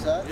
Sir.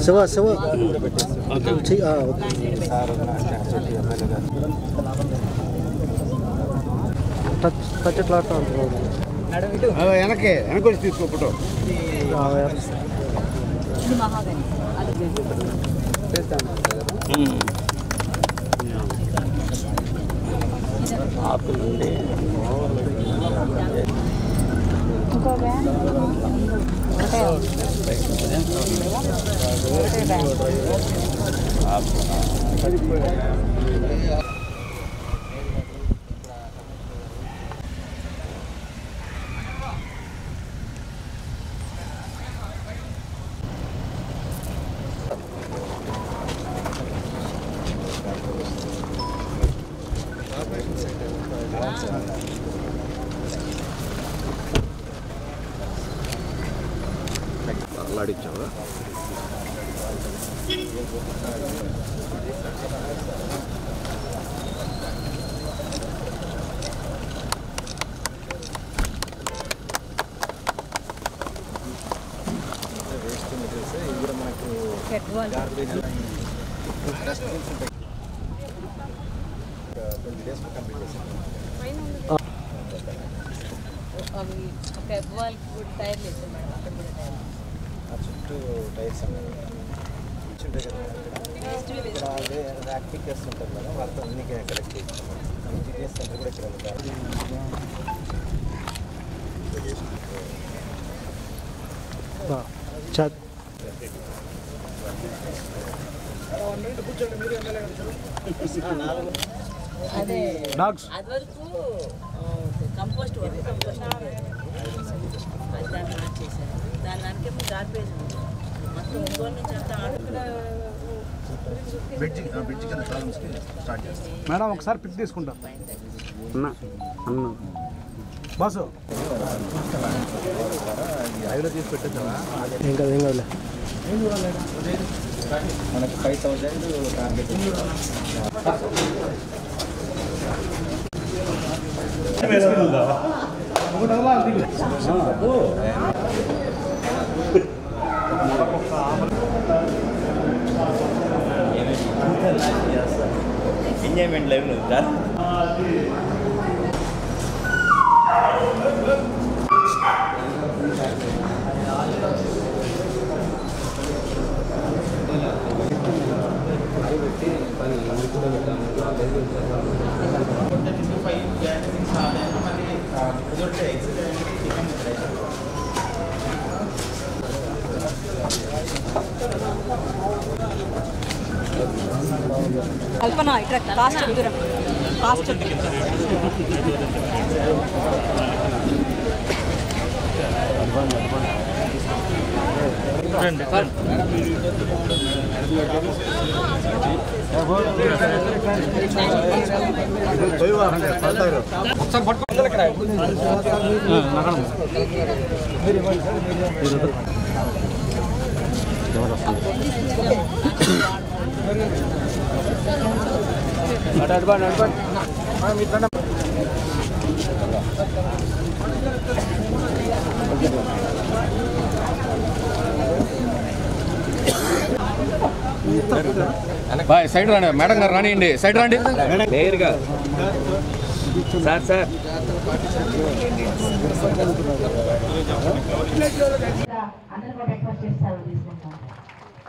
सेवा सेवा ठीक టచ్ ఎట్లా వెనకే వెనకొచ్చి తీసుకో ఫోటో. ఇంకో వ్యాన్ అడిచావా? వేస్ట్ మెటీరియల్స్ ఇవి కూడా మనకు గార్బేజ్ 20 days కంప్లీట్ చేసాం. అవి ఫెబ్రవరి కూడా టైర్ లేదు మేడం, అక్కడ కూడా టైర్ చుట్టూ టైర్స్ ఉన్నాయి చుట్టూ ఇక్కడ ర్యాక్ పిక్కర్స్ ఉంటుంది మేడం, వాళ్ళతో అన్ని కలెక్ట్ చేస్తాం. జీటీఎస్ సెంటర్ కూడా ఇక్కడ ఉంటారు. అదే అది వరకు కంపోస్ట్ వరకు దాన్ని మార్చేసారు. దానికే గార్బేజ్ మొత్తం ఒంగోలు నుంచి అంతా మేడం ఒకసారి పిక్ తీసుకుంటా బాసు ఐదులో తీసి పెట్టేసావా? ఏం కాదు ఏం కాదులే. మనకు 5,000 target. Enjoyment live sir. Kalpana ఇక్కడ కాస్ట్ దూరం కాస్ట్ బాయ్ సైడ్ రండి మేడం గారు రానియండి సైడ్ రండి నేరుగా సార్ సార్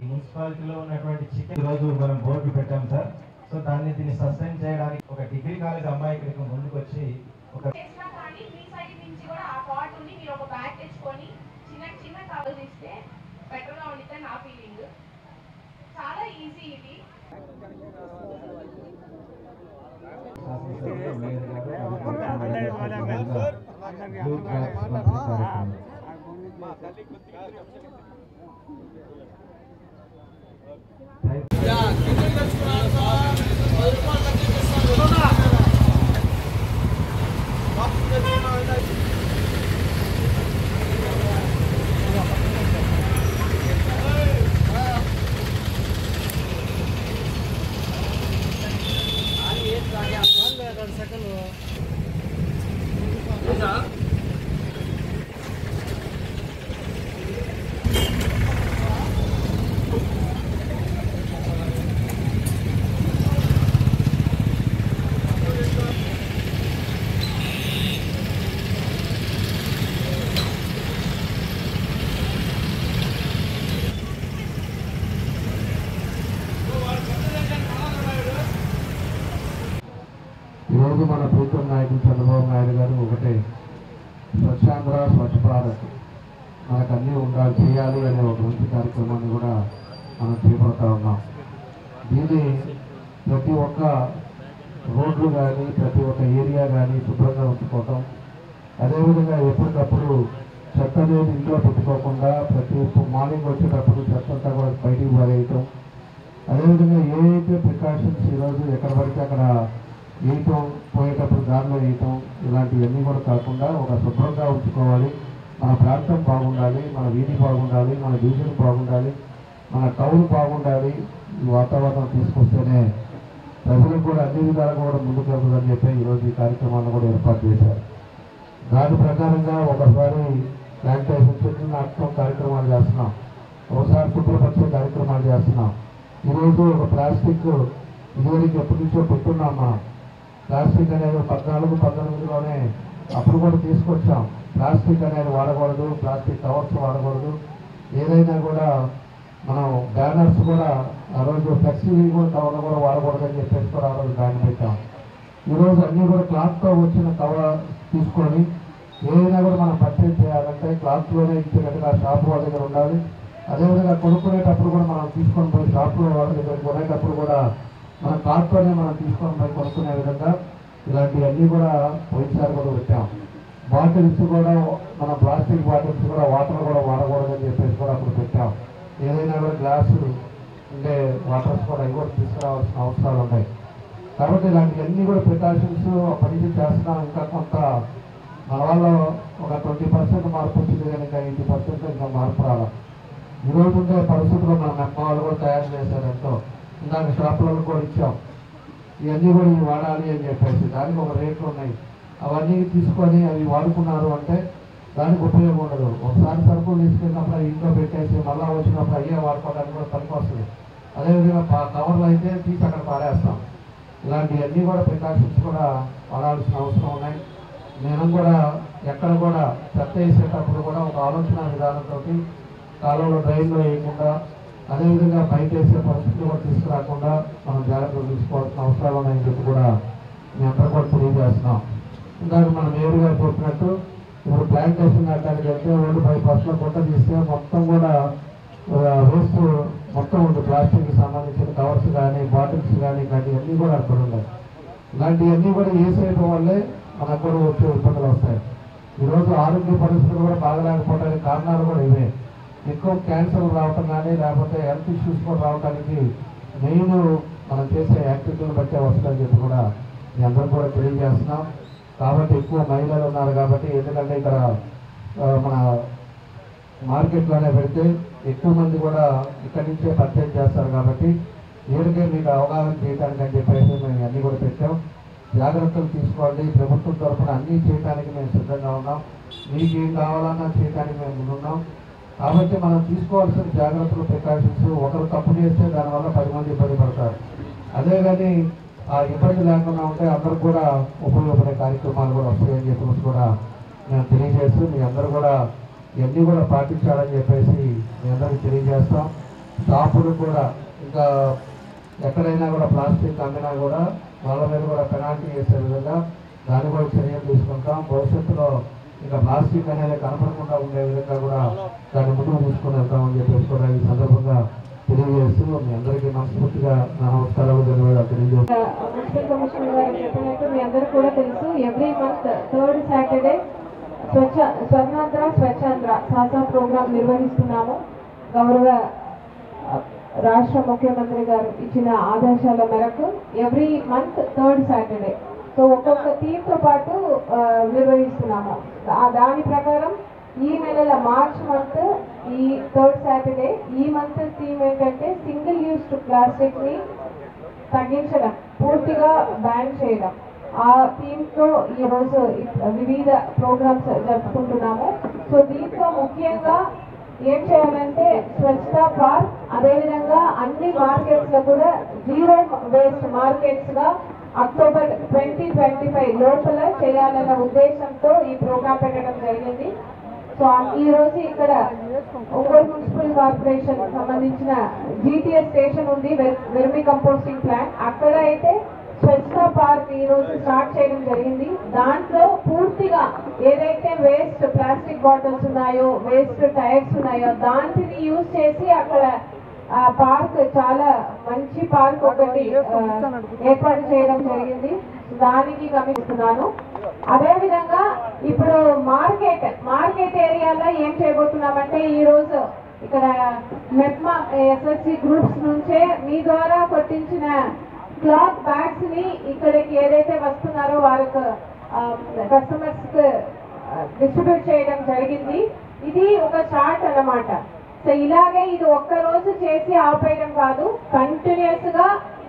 మున్సిపాలిటీలో ఉన్నటువంటి చికెన్ రోజు మనం బోర్డు పెట్టాం సార్. సో దీన్ని సస్టైన్ చేయడానికి ఒక డిగ్రీ కాలేజ్ అమ్మాయి ఇక్కడికి ముందుకు వచ్చి ఒక చిన్న టవల్ తీస్తే బెటర్గా ఉండితే నా ఫీలింగ్. చాలా ఈజీ ఇది. ఈరోజు మన ప్రీతం నాయకులు చంద్రబాబు నాయుడు గారు ఒకటే స్వచ్ఛాంధ్ర స్వచ్ఛ భారత్ మనకు అన్నీ ఉండాలి చేయాలి అనే ఒక మంచి కార్యక్రమాన్ని కూడా మనం చేపడతా ఉన్నాం. దీన్ని ప్రతి ఒక్క రోడ్లు కానీ ప్రతి ఒక్క ఏరియా కానీ శుభ్రంగా ఉంచుకోవటం, అదేవిధంగా ఎప్పటికప్పుడు చెత్త అనేది ఇంట్లో పెట్టుకోకుండా ప్రతి మార్నింగ్ వచ్చేటప్పుడు చెత్త అంతా కూడా బయటికి పారేయటం, అదేవిధంగా ఏవైతే ప్రికాషన్స్ ఈరోజు ఎక్కడ పడితే అక్కడ వేయటం, పోయేటప్పుడు దారిలో వేయటం, ఇలాంటివన్నీ కూడా కాకుండా ఒక శుభ్రంగా ఉంచుకోవాలి. మన ప్రాంతం బాగుండాలి, మన వీధి బాగుండాలి, మన డివిజన్ బాగుండాలి, మన టౌన్ బాగుండాలి. ఈ వాతావరణం తీసుకొస్తేనే ప్రజలకు కూడా అన్ని విధాలుగా కూడా ముందుకు వెళ్తుందని చెప్పి ఈరోజు ఈ కార్యక్రమాన్ని కూడా ఏర్పాటు చేశారు. దాని ప్రకారంగా ఒకసారి ప్లాంటేషన్ చెట్లు నాటడం కార్యక్రమాలు చేస్తున్నాం, ఒకసారి శుభ్రపరిచే కార్యక్రమాలు చేస్తున్నాం. ఈరోజు ఒక ప్లాస్టిక్ ఇదివరకు ఎప్పటి నుంచో పెట్టున్నాం. మనం ప్లాస్టిక్ అనేది 14-19లోనే అప్పుడు కూడా తీసుకొచ్చాం. ప్లాస్టిక్ అనేది వాడకూడదు, ప్లాస్టిక్ కవర్స్ వాడకూడదు, ఏదైనా కూడా మనం బ్యానర్స్ కూడా ఆ రోజు ఫ్లెక్సీ కూడా కవర్లు కూడా వాడకూడదని చెప్పేసి కూడా ఆ రోజు బ్యాన్ పెట్టాం. ఈరోజు అన్నీ కూడా క్లాత్తో వచ్చిన కవర్ తీసుకొని ఏదైనా కూడా మనం పర్చేజ్ చేయాలంటే క్లాత్లోనే ఇచ్చేటట్టుగా షాప్ వాళ్ళ దగ్గర ఉండాలి. అదేవిధంగా కొనుక్కునేటప్పుడు కూడా మనం తీసుకొని పోయి షాప్లో వాళ్ళ దగ్గర కొనేటప్పుడు కూడా మన క్లాత్తోనే మనం తీసుకొని పోయి కొనుక్కునే విధంగా ఇలాంటివన్నీ కూడా పోయినసారి కూడా పెట్టాం. బాటిల్స్ కూడా మన ప్లాస్టిక్ బాటిల్స్ కూడా వాటర్ కూడా వాడకూడదని చెప్పేసి కూడా అప్పుడు పెట్టాం. ఏదైనా కూడా గ్లాసులు ఉండే వాటర్స్ కూడా ఇవి కూడా తీసుకురావాల్సిన అవసరాలు ఉన్నాయి. కాబట్టి ఇలాంటివన్నీ కూడా ప్రికాషన్స్ పనికి చేస్తున్నాం. ఇంకా కొంత మన వల్ల ఒక 20% మార్పు వచ్చింది, కానీ ఇంకా 80% ఇంకా మార్పు రావాలి. ఈరోజు ఉండే పరిస్థితుల్లో మన అమ్మ వాళ్ళు కూడా తయారు చేశారు ఎంతో. ఇందాక షాపులలో కూడా ఇచ్చాం. ఇవన్నీ కూడా ఇవి వాడాలి అని చెప్పేసి దానికి ఒక రేట్లు ఉన్నాయి. అవన్నీ తీసుకొని అవి వాడుకున్నారు అంటే దానికి ఉపయోగం ఉండదు. ఒకసారి సరుకులు తీసుకెళ్ళినప్పుడు ఇంట్లో పెట్టేసి మళ్ళీ వచ్చినప్పుడు అయ్యే వాడుకోవడానికి కూడా పనికి వస్తుంది. అదేవిధంగా కవర్లు అయితే తీసి అక్కడ పాడేస్తాం. ఇలాంటివన్నీ కూడా ప్రికాషన్స్ కూడా వాడాల్సిన అవసరం ఉన్నాయి. నేను కూడా ఎక్కడ కూడా చెత్త వేసేటప్పుడు కూడా ఒక ఆలోచన విధానంతో కాలంలో డ్రైన్లో వేయకుండా, అదేవిధంగా బయట వేసే పరిస్థితులు కూడా తీసుకురాకుండా మనం జాగ్రత్తలు తీసుకోవాల్సిన అవసరాలు ఉన్నాయని చెప్పి కూడా మేము అందరూ కూడా తెలియజేస్తున్నాం. ఇందాక మనం మేయర్ గారు చెప్పినట్టు ఇప్పుడు ప్లాంటేషన్ నాటడానికి వెళ్తే 5% గుంట తీస్తే మొత్తం కూడా వేస్ట్ మొత్తం ఉంది. ప్లాస్టిక్కి సంబంధించిన కవర్స్ కానీ బాటిల్స్ కానీ ఇలాంటివన్నీ కూడా అక్కడ ఉన్నాయి. ఇలాంటివన్నీ కూడా వేసేయడం వల్లే మనకు కూడా వచ్చే ఇబ్బందులు వస్తాయి. ఈరోజు ఆరోగ్య పరిస్థితులు కూడా బాగలేకపోవడానికి కారణాలు కూడా ఇవే. ఎక్కువ క్యాన్సర్ రావటం కానీ లేకపోతే హెల్త్ ఇష్యూస్ కూడా రావడానికి మెయిన్ మనం చేసే యాక్టివిటీని బట్టే వస్తుందని చెప్పి కూడా మీ అందరూ కూడా తెలియజేస్తున్నాం. కాబట్టి ఎక్కువ మహిళలు ఉన్నారు కాబట్టి, ఎందుకంటే ఇక్కడ మన మార్కెట్లోనే పెడితే ఎక్కువ మంది కూడా ఇక్కడి నుంచే పర్చేజ్ చేస్తారు కాబట్టి ఏడుకే మీకు అవగాహన చేయడానికి అని చెప్పేసి మేము అన్నీ కూడా పెట్టాం. జాగ్రత్తలు తీసుకోండి. ప్రభుత్వం తరఫున అన్నీ చేయడానికి మేము సిద్ధంగా ఉన్నాం. మీకు ఏం కావాలన్నా చేయడానికి మేము ముందున్నాం. కాబట్టి మనం తీసుకోవాల్సిన జాగ్రత్తలు ప్రికాషన్స్ ఒకరు తప్పు చేస్తే దానివల్ల 10 మంది ఇబ్బంది పడతారు. అదే కానీ ఆ ఇబ్బంది లేకుండా ఉంటే అందరూ కూడా ఉపయోగపడే కార్యక్రమాలు కూడా వస్తాయని చెప్పేసి కూడా నేను తెలియజేస్తూ మీ అందరూ కూడా ఇవన్నీ కూడా పాటించాలని చెప్పేసి మీ అందరికీ తెలియజేస్తాం. షాపులు కూడా ఇంకా ఎక్కడైనా కూడా ప్లాస్టిక్ అమ్మినా కూడా వాళ్ళ మీద కూడా పెనాల్టీ వేసే విధంగా దాన్ని కూడా చర్యలు తీసుకుంటాం. భవిష్యత్తులో ఇంకా ప్లాస్టిక్ అనేది కనపడకుండా ఉండే విధంగా కూడా దాన్ని ముందుకు తీసుకుని వెళ్తామని చెప్పేసి కూడా ఈ సందర్భంగా తెలియజేస్తూ మీ అందరికీ మనస్ఫూర్తిగా నా నమస్కారాలు ధన్యవాదాలు తెలియజేస్తాను. మున్సిపల్ కమిషనర్ గారు చెప్పినట్టు మీ అందరికీ కూడా తెలుసు, every month 3rd Saturday Swarnandhra Swachhandhra Sasa programme నిర్వహిస్తున్నాము. గౌరవ రాష్ట్ర ముఖ్యమంత్రి గారు ఇచ్చిన ఆదేశాల మేరకు every month 3rd Saturday so ఒక్కొక్క థీమ్తో పాటు నిర్వహిస్తున్నాము. దాని ప్రకారం ఈ నెల మార్చ్ మంత్ ఈ 3rd Saturday ఈ మంత్ థీమ్ ఏంటంటే సింగిల్ యూస్డ్ ప్లాస్టిక్ని తగ్గించడం, పూర్తిగా బ్యాన్ చేయడం. ఆ థీమ్తో ఈరోజు వివిధ ప్రోగ్రామ్స్ జరుపుకుంటున్నాము. సో దీంట్లో ముఖ్యంగా ఏం చేయాలంటే స్వచ్ఛతా పార్క్, అదేవిధంగా అన్ని మార్కెట్స్లో కూడా జీరో వేస్ట్ మార్కెట్స్గా అక్టోబర్ 2025 లోపల చేయాలన్న ఉద్దేశంతో ఈ ప్రోగ్రాం పెట్టడం జరిగింది. సో ఈ రోజు ఇక్కడ ఒంగోలు మున్సిపల్ కార్పొరేషన్ సంబంధించిన GTS స్టేషన్ ఉంది, వెర్మి కంపోస్టింగ్ ప్లాంట్. అక్కడ అయితే స్వచ్ఛతా పార్క్ ఈ రోజు స్టార్ట్ చేయడం జరిగింది. దాంట్లో పూర్తిగా ఏదైతే వేస్ట్ ప్లాస్టిక్ బాటిల్స్ ఉన్నాయో, వేస్ట్ టైర్స్ ఉన్నాయో దాంట్ని యూజ్ చేసి అక్కడ పార్క్ చాలా మంచి పార్క్ ఒకటి ఏర్పాటు చేయడం జరిగింది. దానికి గమనిస్తున్నాను. అదేవిధంగా ఇప్పుడు మార్కెట్ ఏరియాలో ఏం చేయబోతున్నామంటే ఈ రోజు ఇక్కడ మెప్మా SSC గ్రూప్స్ నుంచే మీ ద్వారా కొట్టించిన క్లాత్ బ్యాగ్స్ ని ఇక్కడికి ఏదైతే వస్తున్నారో వారికి కస్టమర్స్ కి డిస్ట్రిబ్యూట్ చేయడం జరిగింది. ఇది ఒక చార్ట్ అన్నమాట. సో ఇలాగే ఇది ఒక్క రోజు చేసి ఆపేయడం కాదు, కంటిన్యూస్ గా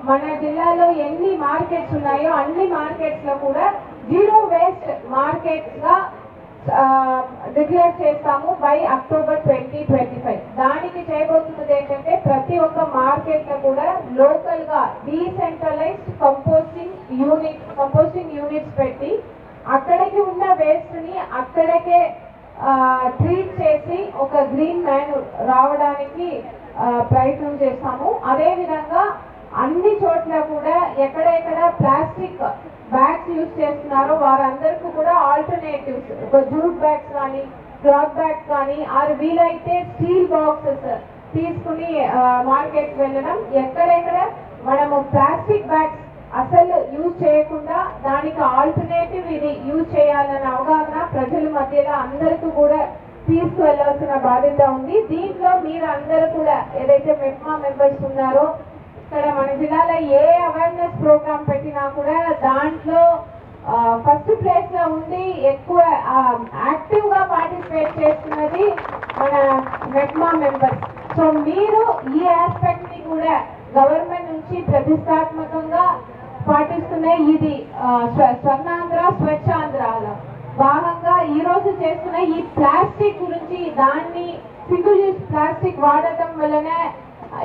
మన జిల్లాలో ఎన్ని మార్కెట్స్ ఉన్నాయో అన్ని మార్కెట్స్ లో కూడా జీరో వేస్ట్ మార్కెట్స్ గా డిక్లేర్ చేస్తాము బై అక్టోబర్ 2025. దానికి చేయబోతున్నది ఏంటంటే ప్రతి ఒక్క మార్కెట్ లో కూడా లోకల్ గా డీసెంట్రలైజ్డ్ కంపోస్టింగ్ యూనిట్స్ పెట్టి అక్కడికి ఉన్న వేస్ట్ ని అక్కడికే ట్రీట్ చేసి ఒక గ్రీన్ మ్యాన్యూర్ రావడానికి ప్రయత్నం చేస్తాము. అదేవిధంగా అన్ని చోట్ల కూడా ఎక్కడెక్కడ ప్లాస్టిక్ బ్యాగ్స్ యూజ్ చేస్తున్నారో వారందరికీ కూడా ఆల్టర్నేటివ్స్, ఒక జూట్ బ్యాగ్స్ కానీ క్లాత్ బ్యాగ్స్ కానీ ఆరు వీలైతే స్టీల్ బాక్సెస్ తీసుకుని మార్కెట్కి వెళ్ళడం. ఎక్కడెక్కడ మనము ప్లాస్టిక్ బ్యాగ్స్ అసలు యూజ్ చేయకుండా దానికి ఆల్టర్నేటివ్ ఇది యూజ్ చేయాలన్న అవగాహన ప్రజల మధ్యలో అందరికీ కూడా తీసుకువెళ్లాల్సిన బాధ్యత ఉంది. దీంట్లో మీరు అందరూ కూడా ఏదైతే మెప్మా మెంబర్స్ ఉన్నారో ఇక్కడ మన జిల్లాలో ఏ అవేర్నెస్ ప్రోగ్రామ్ పెట్టినా కూడా దాంట్లో ఫస్ట్ ప్లేస్ లో ఉండి ఎక్కువ యాక్టివ్ గా పార్టిసిపేట్ చేస్తున్నది మన మెప్మా మెంబర్స్. సో మీరు ఈ ఆస్పెక్ట్ ని కూడా గవర్నమెంట్ నుంచి ప్రతిష్టాత్మకంగా పాటిస్తున్న ఇది స్వర్ణాంధ్ర స్వచ్ఛాంధ్రలో భాగంగా ఈ రోజు చేస్తున్న ఈ ప్లాస్టిక్ గురించి, దాన్ని సింగిల్ యూజ్ ప్లాస్టిక్ వాడటం వలన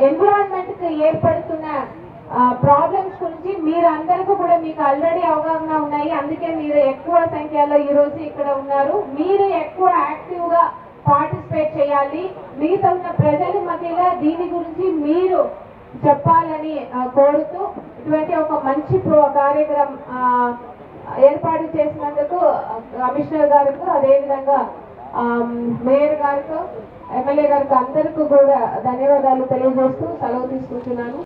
ఎన్విరాన్మెంట్ కి ఏర్పడుతున్న ప్రాబ్లమ్స్ గురించి మీరందరికీ కూడా మీకు ఆల్రెడీ అవగాహన ఉన్నాయి. అందుకే మీరు ఎక్కువ సంఖ్యలో ఈ రోజు ఇక్కడ ఉన్నారు. మీరు ఎక్కువ యాక్టివ్ గా పార్టిసిపేట్ చేయాలి. మిగతా ఉన్న ప్రజల మధ్యలో దీని గురించి మీరు చెప్పాలని కోరుతూ ఇటువంటి ఒక మంచి కార్యక్రమం ఏర్పాటు చేసినందుకు కమిషనర్ గారికి, అదేవిధంగా మేయర్ గారికి, ఎమ్మెల్యే గారికి అందరికీ కూడా ధన్యవాదాలు తెలియజేస్తూ సెలవు తీసుకుంటున్నాను.